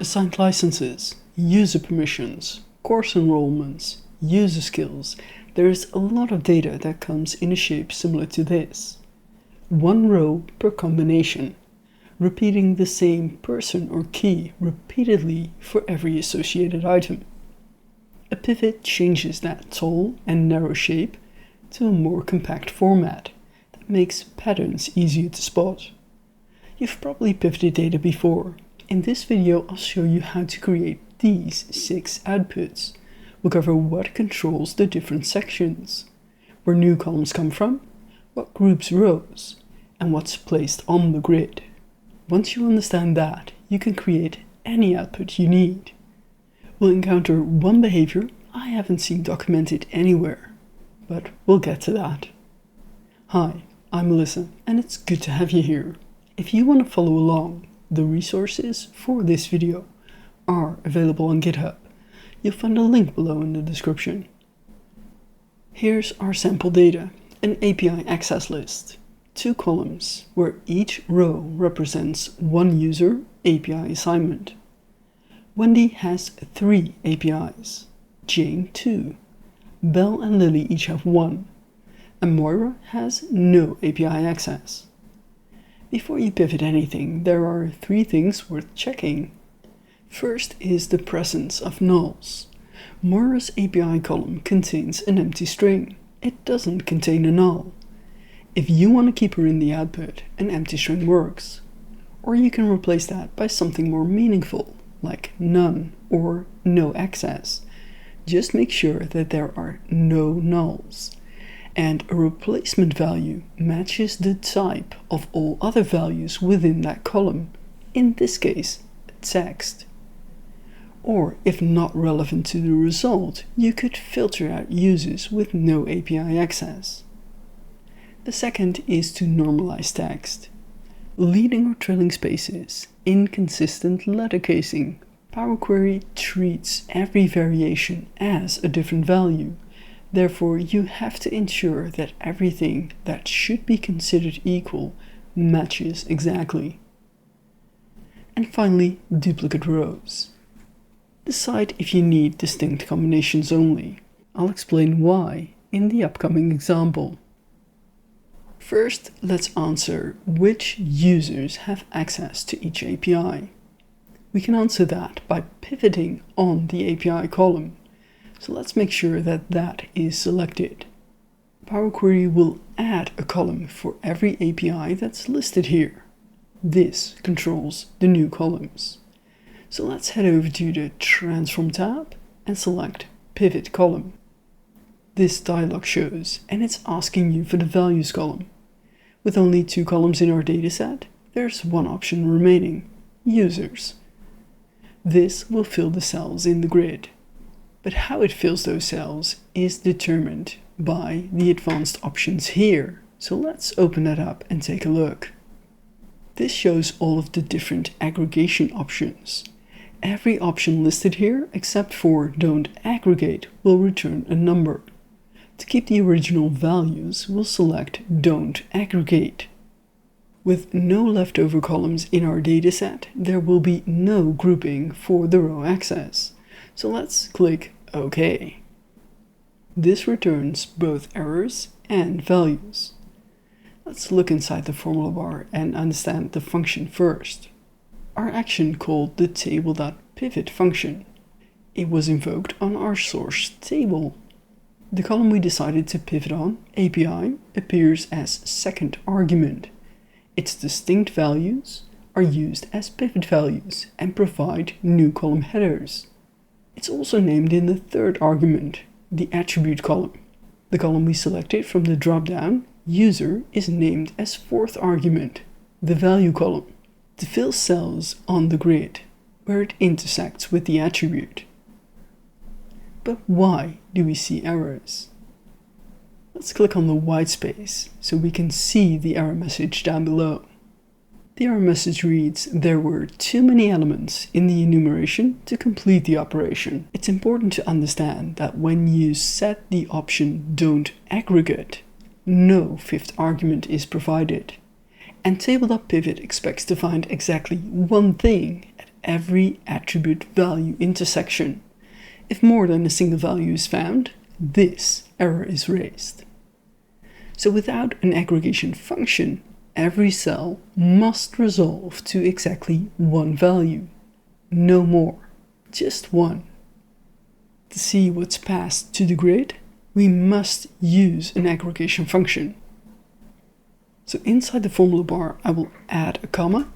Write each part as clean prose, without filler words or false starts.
assigned licenses, user permissions, course enrollments, user skills. There is a lot of data that comes in a shape similar to this. One row per combination, repeating the same person or key repeatedly for every associated item. A pivot changes that tall and narrow shape to a more compact format that makes patterns easier to spot. You've probably pivoted data before. In this video, I'll show you how to create these 6 outputs. We'll cover what controls the different sections, where new columns come from, what groups rows, and what's placed on the grid. Once you understand that, you can create any output you need. We'll encounter one behavior I haven't seen documented anywhere, but we'll get to that. Hi, I'm Melissa, and it's good to have you here. If you want to follow along, the resources for this video are available on GitHub. You'll find a link below in the description. Here's our sample data, an API access list. 2 columns, where each row represents one user API assignment. Wendy has 3 APIs, Jane 2, Belle and Lily each have 1, and Moira has no API access. Before you pivot anything, there are 3 things worth checking. First is the presence of nulls. Moira's API column contains an empty string. It doesn't contain a null. If you want to keep her in the output, an empty string works. Or you can replace that by something more meaningful, like none or no access. Just make sure that there are no nulls. And a replacement value matches the type of all other values within that column, in this case, text. Or if not relevant to the result, you could filter out users with no API access. The second is to normalize text. Leading or trailing spaces, inconsistent letter casing. Power Query treats every variation as a different value. Therefore, you have to ensure that everything that should be considered equal matches exactly. And finally, duplicate rows. Decide if you need distinct combinations only. I'll explain why in the upcoming example. First, let's answer which users have access to each API. We can answer that by pivoting on the API column. So let's make sure that that is selected. Power Query will add a column for every API that's listed here. This controls the new columns. So let's head over to the Transform tab and select Pivot Column. This dialog shows, and it's asking you for the values column. With only 2 columns in our dataset, there's one option remaining, users. This will fill the cells in the grid. But how it fills those cells is determined by the advanced options here. So let's open that up and take a look. This shows all of the different aggregation options. Every option listed here, except for don't aggregate, will return a number. To keep the original values, we'll select don't aggregate. With no leftover columns in our dataset, there will be no grouping for the row access. So let's click OK. This returns both errors and values. Let's look inside the formula bar and understand the function first. Our action called the Table.Pivot function. It was invoked on our source table. The column we decided to pivot on, API, appears as second argument. Its distinct values are used as pivot values and provide new column headers. It's also named in the third argument, the attributeColumn. The column we selected from the dropdown, user, is named as fourth argument, the valueColumn, to fill cells on the grid, where it intersects with the attribute. But why do we see errors? Let's click on the white space so we can see the error message down below. The error message reads, there were too many elements in the enumeration to complete the operation. It's important to understand that when you set the option don't aggregate, no fifth argument is provided. And Table.Pivot expects to find exactly one thing at every attribute value intersection. If more than a single value is found, this error is raised. So without an aggregation function, every cell must resolve to exactly one value. No more, just one. To see what's passed to the grid, we must use an aggregation function. So inside the formula bar, I will add a comma,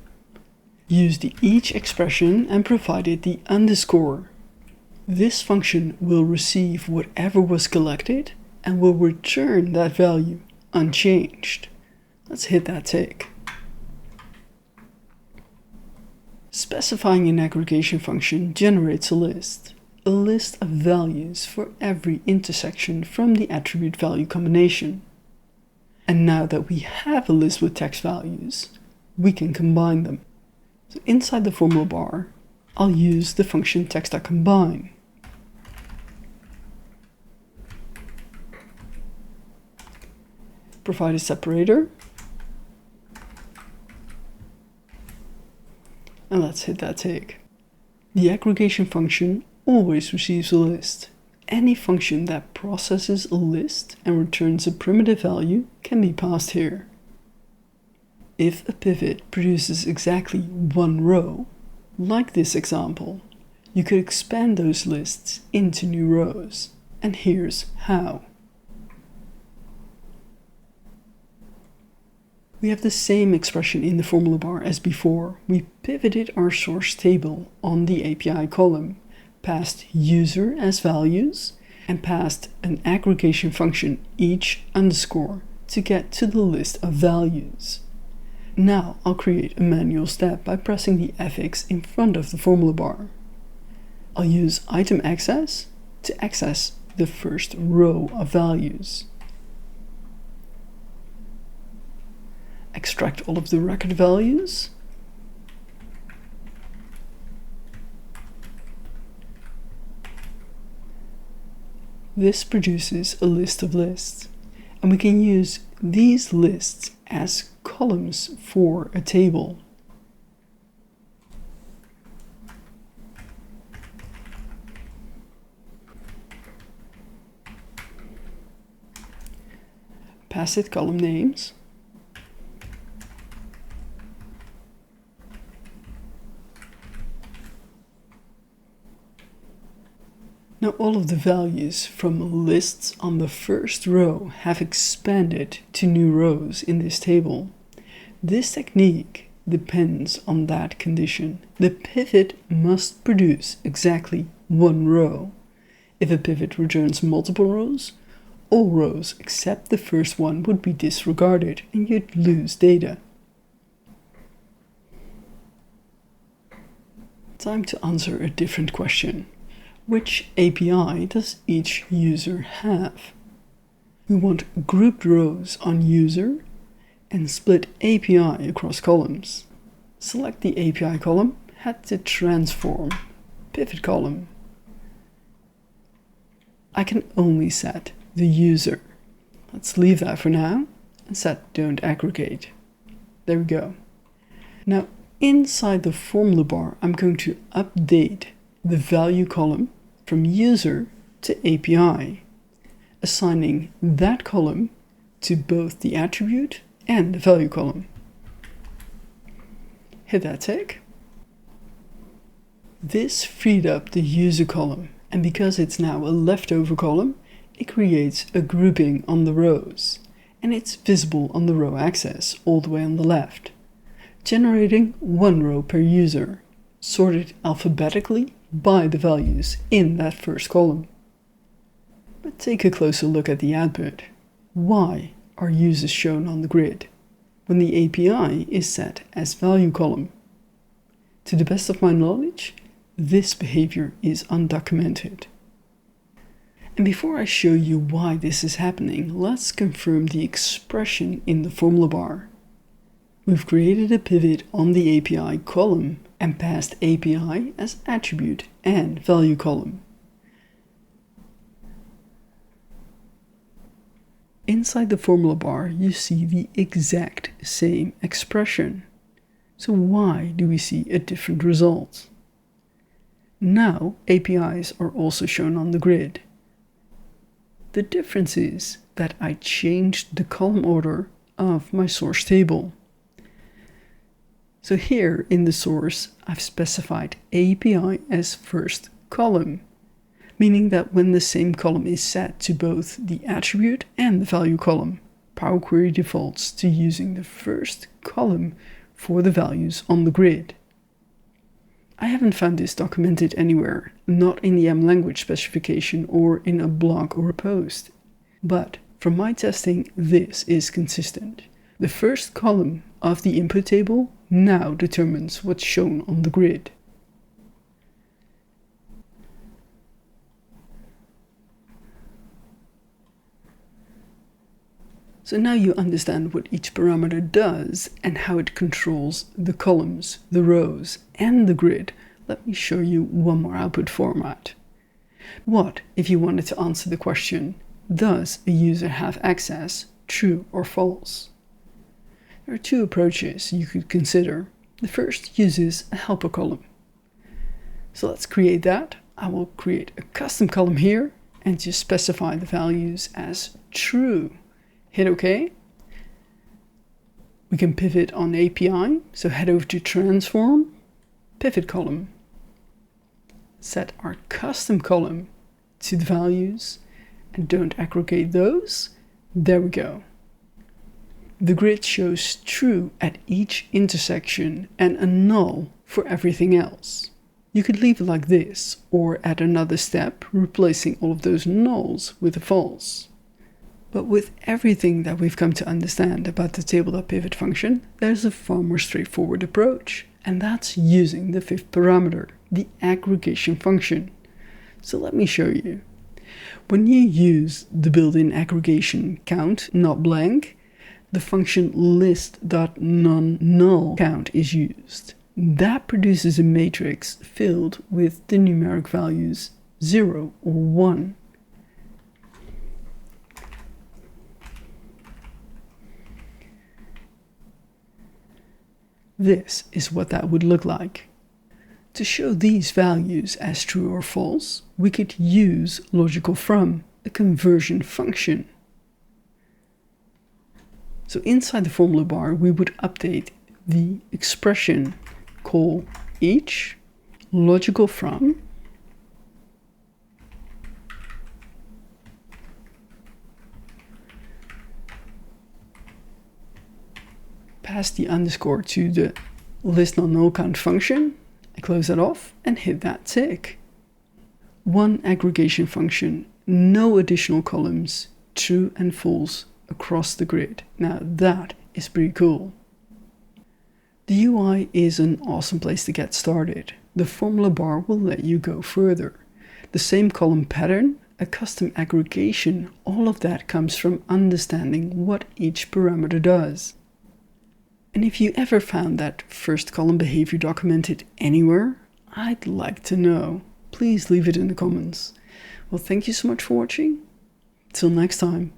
use the each expression and provide it the underscore. This function will receive whatever was collected and will return that value unchanged. Let's hit that tick. Specifying an aggregation function generates a list of values for every intersection from the attribute value combination. And now that we have a list with text values, we can combine them. So inside the formula bar, I'll use the function text.combine. Provide a separator. And let's hit that tick. The aggregation function always receives a list. Any function that processes a list and returns a primitive value can be passed here. If a pivot produces exactly one row, like this example, you could expand those lists into new rows. And here's how. We have the same expression in the formula bar as before. We pivoted our source table on the API column, passed user as values, and passed an aggregation function each underscore to get to the list of values. Now I'll create a manual step by pressing the fx in front of the formula bar. I'll use item access to access the first row of values. Extract all of the record values. This produces a list of lists, and we can use these lists as columns for a table. Pass it column names. Now all of the values from lists on the first row have expanded to new rows in this table. This technique depends on that condition. The pivot must produce exactly one row. If a pivot returns multiple rows, all rows except the first one would be disregarded and you'd lose data. Time to answer a different question. Which API does each user have? We want grouped rows on user and split API across columns. Select the API column, head to transform, pivot column. I can only set the user. Let's leave that for now and set don't aggregate. There we go. Now inside the formula bar, I'm going to update the value column from user to API, assigning that column to both the attribute and the value column. Hit that tick. This freed up the user column, and because it's now a leftover column, it creates a grouping on the rows, and it's visible on the row axis all the way on the left, generating one row per user, sorted alphabetically by the values in that first column. But take a closer look at the output. Why are users shown on the grid when the API is set as value column? To the best of my knowledge, this behavior is undocumented. And before I show you why this is happening, let's confirm the expression in the formula bar. We've created a pivot on the API column and passed API as attribute and value column. Inside the formula bar, you see the exact same expression. So why do we see a different result? Now APIs are also shown on the grid. The difference is that I changed the column order of my source table. So here in the source, I've specified API as first column, meaning that when the same column is set to both the attribute and the value column, Power Query defaults to using the first column for the values on the grid. I haven't found this documented anywhere, not in the M language specification or in a blog or a post. But from my testing, this is consistent. The first column of the input table now determines what's shown on the grid. So now you understand what each parameter does and how it controls the columns, the rows, and the grid. Let me show you one more output format. What if you wanted to answer the question, does a user have access, true or false? There are two approaches you could consider. The first uses a helper column. So let's create that. I will create a custom column here and just specify the values as true. Hit OK. We can pivot on API, so head over to Transform, Pivot Column. Set our custom column to the values and don't aggregate those. There we go. The grid shows true at each intersection and a null for everything else. You could leave it like this or add another step, replacing all of those nulls with a false. But with everything that we've come to understand about the Table.Pivot function, there's a far more straightforward approach, and that's using the fifth parameter, the aggregation function. So let me show you. When you use the built-in aggregation count, not blank, the function List.NonNullCount is used. That produces a matrix filled with the numeric values 0 or 1. This is what that would look like. To show these values as true or false, we could use logical from, a conversion function. So inside the formula bar, we would update the expression, call each logical from pass the underscore to the List.NonNullCount function, and close that off and hit that tick. One aggregation function, no additional columns, true and false across the grid. Now that is pretty cool. The UI is an awesome place to get started. The formula bar will let you go further. The same column pattern, a custom aggregation, all of that comes from understanding what each parameter does. And if you ever found that first column behavior documented anywhere, I'd like to know. Please leave it in the comments. Well, thank you so much for watching. Till next time.